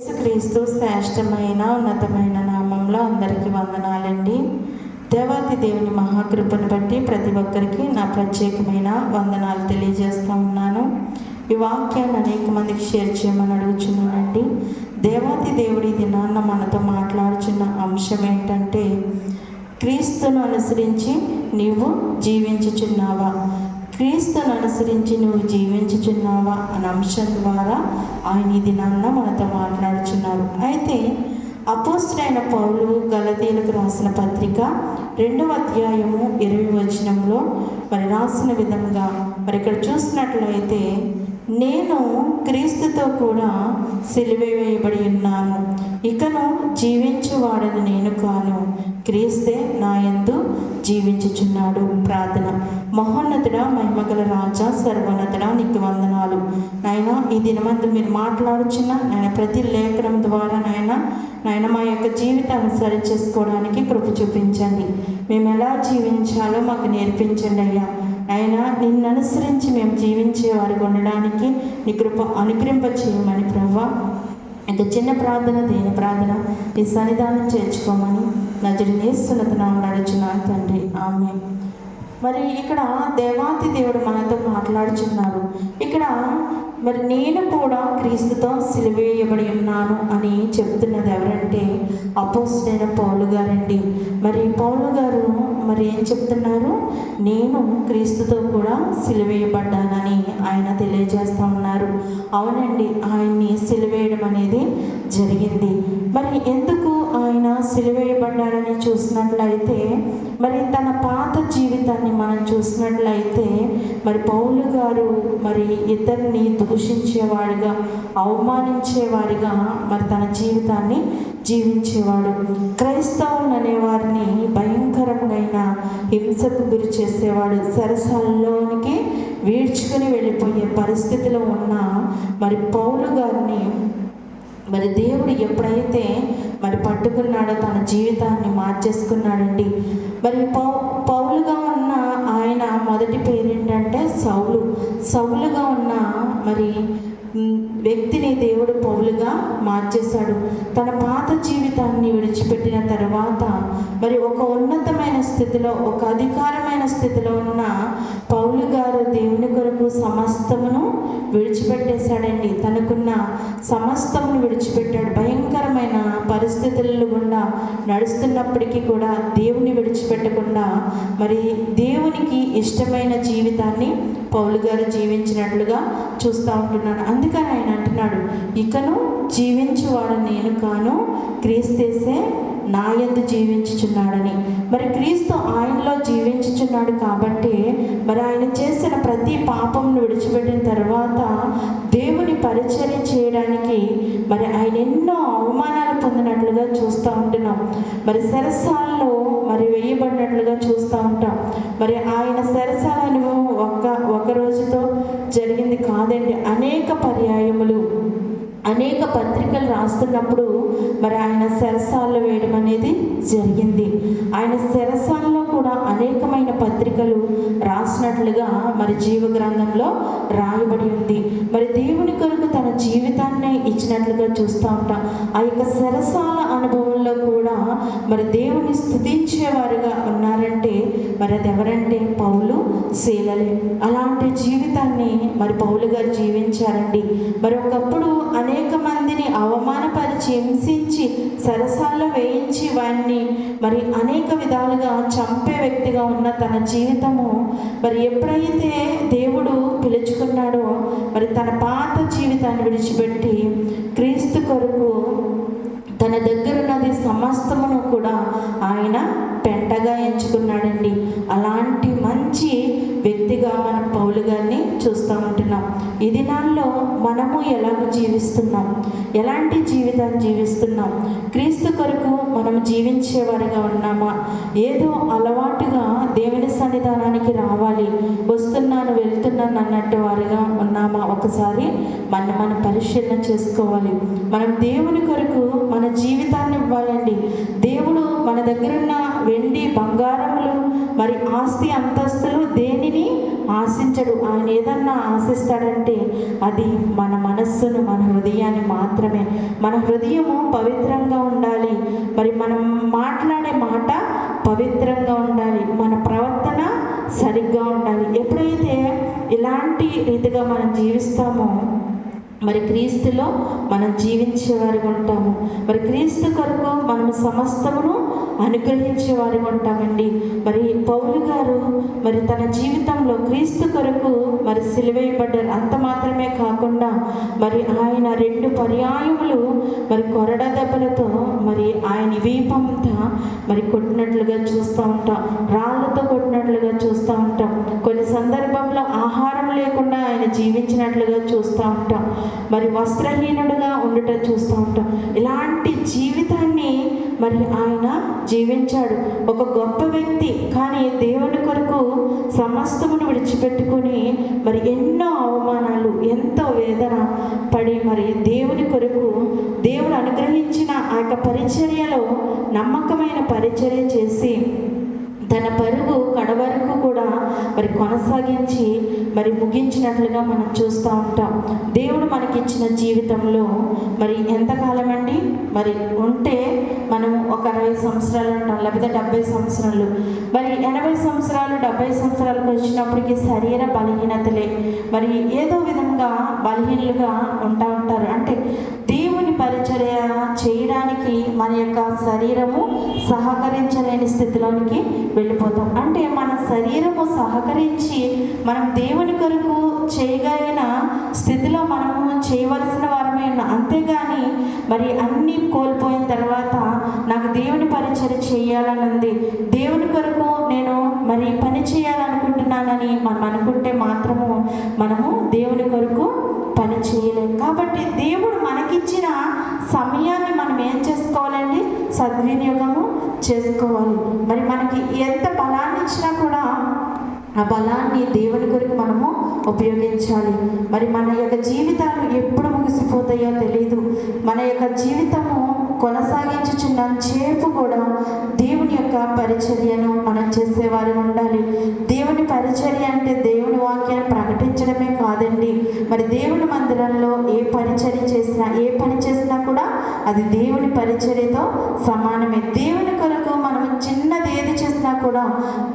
క్రీస్తు శ్రేష్టమైన ఉన్నతమైన నామంలో అందరికీ వందనాలండి. దేవాతి దేవుని మహాకృపను బట్టి ప్రతి ఒక్కరికి నా ప్రత్యేకమైన వందనాలు తెలియజేస్తూ ఉన్నాను. ఈ వాక్యాన్ని అనేక మందికి షేర్ చేయమని అడుగుచున్నానండి. దేవాతి దేవుడి దినాన్న మనతో మాట్లాడుచున్న అంశం ఏంటంటే, క్రీస్తును అనుసరించి నీవు జీవించుచున్నావా, క్రీస్తును అనుసరించి నువ్వు జీవించుచున్నావా అనే అంశం ద్వారా ఆయన ఈ దినాన్న మనతో మాట్లాడుచున్నారు. అయితే అపోస్తలుడైన పౌలు గలతీయులకు రాసిన పత్రిక 2వ అధ్యాయము 20వ వచనంలో రాసిన విధంగా ఇక్కడ చూసినట్లయితే, నేను క్రీస్తుతో కూడా సిలువ వేయబడి ఉన్నాను, ఇకను జీవించువాడని నేను కాను, క్రీస్తే నా యందు జీవించుచున్నాడు. ప్రార్థన. మహోన్నతుడా, మహిమగల రాజా, సర్వోన్నతుడా, నీకు వందనాలు నాయన. ఈ దినమందు మీరు మాట్లాడుచున్న నాయన ప్రతి లేఖనం ద్వారా నాయన మా యొక్క జీవితాన్ని సరి చేసుకోవడానికి కృప చూపించండి. మేము ఎలా జీవించాలో మాకు నేర్పించండి అయ్యా. ఆయన నిన్ను అనుసరించి మేము జీవించే వారికి ఉండడానికి నీ కృప అనుగ్రహింప చేయమని ప్రభువా, ఇంకా చిన్న ప్రార్థన, దేని ప్రార్థన నీ సన్నిధానం చేర్చుకోమని నజరేయుడైన యేసు నామమున అడుగుచున్నాను తండ్రి, ఆమేన్. మరి ఇక్కడ దేవాతి దేవుడు మనతో మాట్లాడుచున్నారు. ఇక్కడ నేను కూడా క్రీస్తుతో సిలువ వేయబడి ఉన్నాను అని చెప్తున్నది ఎవరంటే అపోస్తలుడైన పౌలు గారండి. పౌలు గారు ఏం చెప్తున్నారు? నేను క్రీస్తుతో కూడా సిలువ వేయబడ్డానని ఆయన తెలియజేస్తూ ఉన్నారు. అవునండి, ఆయన్ని సిలువ వేయడం అనేది జరిగింది. ఎందుకు ఆయన సిలువ వేయబడ్డాడని చూసినట్లయితే, తన పాత జీవితాన్ని మనం చూసినట్లయితే పౌలు గారు ఇద్దరిని దూషించేవాడిగా, అవమానించేవాడిగా తన జీవితాన్ని జీవించేవాడు. క్రైస్తవులు అనేవారిని భయంకరమైన హింసకు గురి చేసేవాడు. సరసాల్లోనికి వీడ్చుకుని వెళ్ళిపోయే పరిస్థితిలో ఉన్న పౌలు గారిని దేవుడు ఎప్పుడైతే పట్టుకున్నాడో తన జీవితాన్ని మార్చేసుకున్నాడండి. పౌలుగా ఉన్న ఆయన మొదటి పేరేంటంటే సౌలుగా ఉన్న వ్యక్తిని దేవుడు పౌలుగా మార్చేశాడు. తన పాత జీవితాన్ని విడిచిపెట్టిన తర్వాత ఒక ఉన్నతమైన స్థితిలో, ఒక అధికారమైన స్థితిలో ఉన్న పౌలు గారు దేవుని కొరకు సమస్తమును విడిచిపెట్టేశాడండి. తనకున్న సమస్తమును విడిచిపెట్టాడు. భయంకరమైన పరిస్థితుల గుండా నడుస్తున్నప్పటికీ కూడా దేవుని విడిచిపెట్టకుండా దేవునికి ఇష్టమైన జీవితాన్ని పౌలు గారు జీవించినట్లుగా చూస్తూ ఉంటున్నాను. అందుకని ఆయన అంటున్నాడు, ఇకను జీవించువాడు నేను కాను, క్రీస్తుయే నా యందు జీవించుచున్నాడని. క్రీస్తు ఆయనలో జీవించుచున్నాడు కాబట్టి ఆయన చేసిన ప్రతి పాపంను విడిచిపెట్టిన తర్వాత దేవుని పరిచర్య చేయడానికి ఆయన ఎన్నో అవమానాలు పొందినట్లుగా చూస్తూ ఉంటున్నాం. సరసాల్లో వేయబడినట్లుగా చూస్తూ ఉంటాం. ఆయన సరసాల అనుభవం ఒక రోజుతో జరిగింది కాదండి. అనేక పర్యాయములు, అనేక పత్రికలు రాస్తున్నప్పుడు ఆయన సెరసాల్లో వేయడం అనేది జరిగింది. ఆయన సెరసాల్లో కూడా అనేకమైన పత్రికలు రాసినట్లుగా జీవ గ్రంథంలో రాయబడి ఉంది. దేవుని కొరకు తన జీవితాన్ని ఇచ్చినట్లుగా చూస్తూ ఉంటాం. ఆ యొక్క సెరసాల అనుభవంలో కూడా దేవుని స్తుతించేవారుగా ఉన్నారంటే అది ఎవరంటే పౌలు, శీలలే. అలాంటి జీవితాన్ని పౌలు గారు జీవించారండి. ఒకప్పుడు అనేక మందిని అవమానపరిచి, హింసించి, సరసాల్లో వేయించి వారిని అనేక విధాలుగా చంపే వ్యక్తిగా ఉన్న తన జీవితము ఎప్పుడైతే దేవుడు పిలుచుకున్నాడో తన పాత జీవితాన్ని విడిచిపెట్టి క్రీస్తు కొరకు తన దగ్గరున్నది సమస్తమును కూడా ఆయన పెంటగా ఎంచుకున్నాడండి. అలాంటి మంచి వ్యక్తిగా మనం పౌలు గారిని చూస్తూ ఉంటున్నాం. ఈ దినాల్లో మనము ఎలాగ జీవిస్తున్నాం, ఎలాంటి జీవితాన్ని జీవిస్తున్నాం? క్రీస్తు కొరకు మనం జీవించేవారిగా ఉన్నామా? ఏదో అలవాటుగా దేవుని సన్నిధానానికి రావాలి, వస్తున్నాను వెళ్తున్నాను అన్నట్టు వారిగా ఉన్నామా? ఒకసారి మనం పరిశీలన చేసుకోవాలి. మనం దేవుని కొరకు మన జీవితాన్ని ఇవ్వాలండి. దేవుడు మన దగ్గరున్న వెండి బంగారములు ఆస్తి అంతస్తులు దేనిని ఆశించడు. ఆయన ఏదన్నా ఆశిస్తాడంటే అది మన మనస్సును, మన హృదయాన్ని మాత్రమే. మన హృదయము పవిత్రంగా ఉండాలి, మరి మనం మాట్లాడే మాట పవిత్రంగా ఉండాలి, మన ప్రవర్తన సరిగ్గా ఉండాలి. ఎప్పుడైతే ఇలాంటి రీతిగా మనం జీవిస్తామో మరి క్రీస్తులో మనం జీవించేవారిగా ఉంటాము. మరి క్రీస్తు కొరకు మనం సమస్తమును అనుగ్రహించేవారిగా ఉంటామండి. మరి పౌలు గారు మరి తన జీవితంలో క్రీస్తు కొరకు మరి సిలువేయబడ్డారు. అంత మాత్రమే కాకుండా మరి ఆయన 2 పర్యాయములు మరి కొరడా దెబ్బలతో మరి ఆయన వీపంతా మరి కొట్టినట్లుగా చూస్తూ ఉంటాం, రాళ్ళతో కొట్టినట్లుగా చూస్తూ ఉంటాం. కొన్ని సందర్భంలో ఆహారం లేకుండా ఆయన జీవించినట్లుగా చూస్తూ ఉంటాం, మరి వస్త్రహీనుడుగా ఉండటం చూస్తూ ఉంటాం. ఇలాంటి జీవితాన్ని మరి ఆయన జీవించాడు. ఒక గొప్ప వ్యక్తి, కానీ దేవుని కొరకు సమస్తమును విడిచిపెట్టుకొని మరి ఎన్నో అవమానాలు, ఎంతో వేదన పడి మరి దేవుని కొరకు దేవుడు అనుగ్రహించిన ఆ యొక్క పరిచర్యలో నమ్మకమైన పరిచర్య చేసి తన పరుగు కడవరకు కూడా మరి కొనసాగించి మరి ముగించినట్లుగా మనం చూస్తూ ఉంటాం. దేవుడు మనకిచ్చిన జీవితంలో మరి ఎంతకాలం అండి మరి ఉంటే మనం ఒక 60 సంవత్సరాలు ఉంటాం, లేకపోతే 70 సంవత్సరాలు, మరి 80 సంవత్సరాలు 70 సంవత్సరాలకు వచ్చినప్పటికీ శరీర బలహీనతలే, మరి ఏదో విధంగా బలహీనలుగా ఉంటారు. అంటే దేవుని పరిచర్య చేయడానికి మన యొక్క శరీరము సహకరించలేని స్థితిలోనికి వెళ్ళిపోతాం. అంటే మన శరీరము సహకరించి మనం దేవుని కొరకు చేయగలిగిన స్థితిలో మనము చేయవలసిన వారమే ఉన్నాం. అంతేగాని మరి అన్నీ కోల్పోయిన తర్వాత నాకు దేవుని పరిచర్య చేయాలని ఉంది, దేవుని కొరకు నేను మరి పని చేయాలనుకుంటున్నానని మనం అనుకుంటే మాత్రము మనము దేవుని కొరకు పని చేయలేము. కాబట్టి దేవుడు మనకిచ్చిన సమయాన్ని మనం ఏం చేసుకోవాలండి? సద్వినియోగము చేసుకోవాలి. మరి మనకి ఎంత బలాన్ని ఇచ్చినా కూడా ఆ బలాన్ని దేవుని కొరకు మనము ఉపయోగించాలి. మరి మన యొక్క జీవితాలు ఎప్పుడు ముగిసిపోతాయో తెలియదు. మన యొక్క జీవితము కొనసాగించుచున్న చేపు కూడా దేవుని యొక్క పరిచర్యను మనం చేసేవారు ఉండాలి. దేవుని పరిచర్య అంటే దేవుని వాక్యాన్ని ప్రకటించడమే కాదండి. మరి దేవుని మందిరంలో ఏ పరిచర్య చేసినా, ఏ పని చేసినా కూడా అది దేవుని పరిచర్యతో సమానమే. దేవుని కొరకు మనం చిన్నది ఏది చేసినా కూడా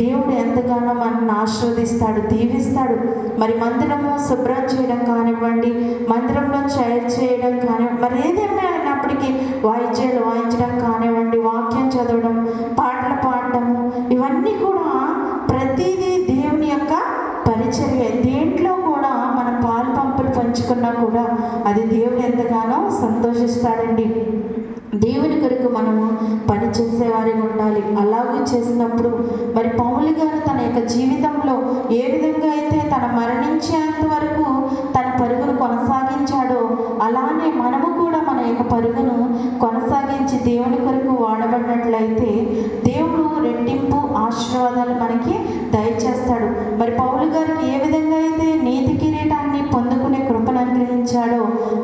దేవుడు ఎంతగానో మనల్ని ఆశీర్వదిస్తాడు, దీవిస్తాడు. మరి మందిరము శుభ్రం చేయడం కానివ్వండి, మందిరంలో చైర్ చేయడం కానివ్వండి, మరి ఏదేమైనా అయినప్పటికీ వాయిద్యాలు వాయించడం కానివ్వండి, వాక్యం చదవడం, పాటలు పాడటము, ఇవన్నీ కూడా ప్రతిదీ దేవుని యొక్క పరిచర్య. దేంట్లో కూడా మన పాలు పంపులు పంచుకున్నా కూడా అది దేవుడు ఎంతగానో సంతోషిస్తాడండి. దేవుని కొరకు మనము పని చేసేవారిగా ఉండాలి. అలాగే చేసినప్పుడు మరి పౌలు గారు తన యొక్క జీవితంలో ఏ విధంగా అయితే తన మరణించేంత వరకు తన పరుగును కొనసాగించాడో అలానే మనము కూడా మన యొక్క పరుగును కొనసాగించి దేవుని కొరకు వాడబడినట్లయితే దేవుడు రెట్టింపు ఆశీర్వాదాలు మనకి దయచేస్తాడు. మరి పౌలు గారికి ఏ విధంగా అయితే నీతి కిరీటాన్ని పొందుకునే కృపను అనుగ్రహించాడో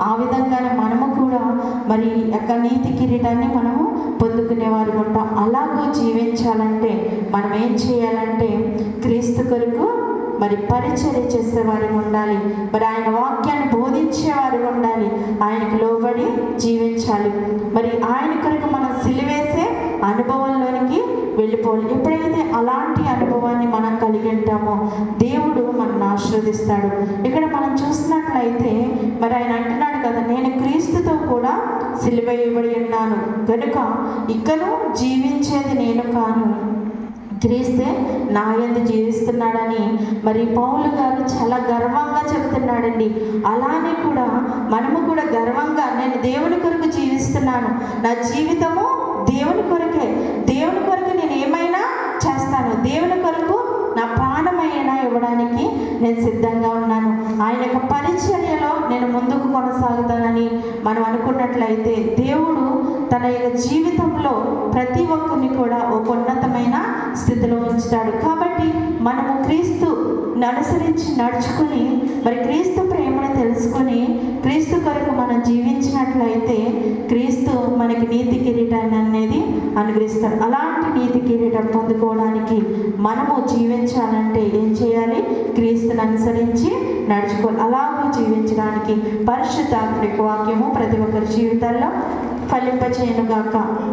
ఆ విధంగానే మనము కూడా మరి యొక్క నీతి కిరీటాన్ని మనము పొందుకునేవారు ఉంటాం. అలాగూ జీవించాలంటే మనం ఏం చేయాలంటే క్రీస్తు కొరకు మరి పరిచర్య చేసేవారు ఉండాలి. మరి ఆయన వాక్యాన్ని బోధించేవారు ఉండాలి. ఆయనకు లోబడి జీవించాలి. మరి ఆయన కొరకు మనం సిలువేసే అనుభవంలోనికి వెళ్ళిపోవాలి. ఎప్పుడైతే అలాంటి అనుభవాన్ని మనం కలిగి ఉంటామో దేవుడు మనల్ని ఆశీర్వదిస్తాడు. ఇక్కడ మనం చూసినట్లయితే మరి ఆయన అంటున్నాడు కదా, నేను క్రీస్తుతో కూడా సిలువేయబడి ఉన్నాను కనుక ఇకను జీవించేది నేను కాను, క్రీస్తే నా యందు జీవిస్తున్నాడని మరి పౌలు గారు చాలా గర్వంగా చెప్తున్నాడండి. అలానే కూడా మనము కూడా గర్వంగా నేను దేవుని కొరకు జీవిస్తున్నాను, నా జీవితము దేవుని కొరకే, దేవుని కొరకు నేను ఏమైనా చేస్తాను, దేవుని కొరకు నా ప్రాణమైనా ఇవ్వడానికి నేను సిద్ధంగా ఉన్నాను, ఆయన యొక్క పరిచర్యలో నేను ముందుకు కొనసాగుతానని మనం అనుకున్నట్లయితే దేవుడు తన యొక్క జీవితంలో ప్రతి ఒక్కరిని కూడా ఒక ఉన్నతమైన స్థితిలో ఉంచుతాడు. కాబట్టి మనము క్రీస్తు అనుసరించి నడుచుకుని మరి క్రీస్తు ప్రేమను తెలుసుకొని క్రీస్తు కొరకు మనం జీవించినట్లయితే క్రీస్తు మనకి నీతి కిరీటాన్ని అనేది అనుగ్రహిస్తాడు. అలాంటి నీతి కిరీటం పొందుకోవడానికి మనము జీవించాలంటే ఏం చేయాలి? క్రీస్తుని అనుసరించి నడుచుకోవాలి. అలాగూ జీవించడానికి పరిశుద్ధాత్మ వాక్యము ప్రతి ఒక్కరి జీవితాల్లో ఫలింపచేయునుగాక.